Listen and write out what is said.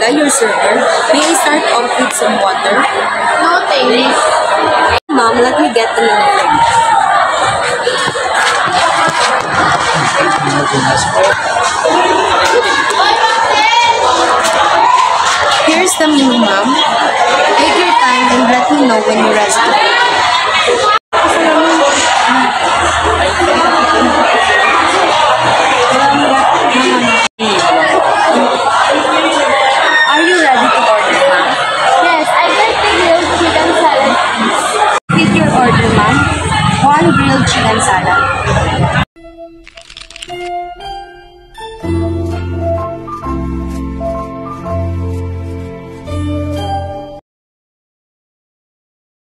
Maria, your server. May I start off with some water? No, thanks. Ma'am, let me get the menu. Here's the menu, ma'am. Take your time and let me know when you're ready. Are you ready to order, ma'am? Yes, I get the grilled chicken salad, please. Repeat your order, ma'am. 1 grilled chicken salad.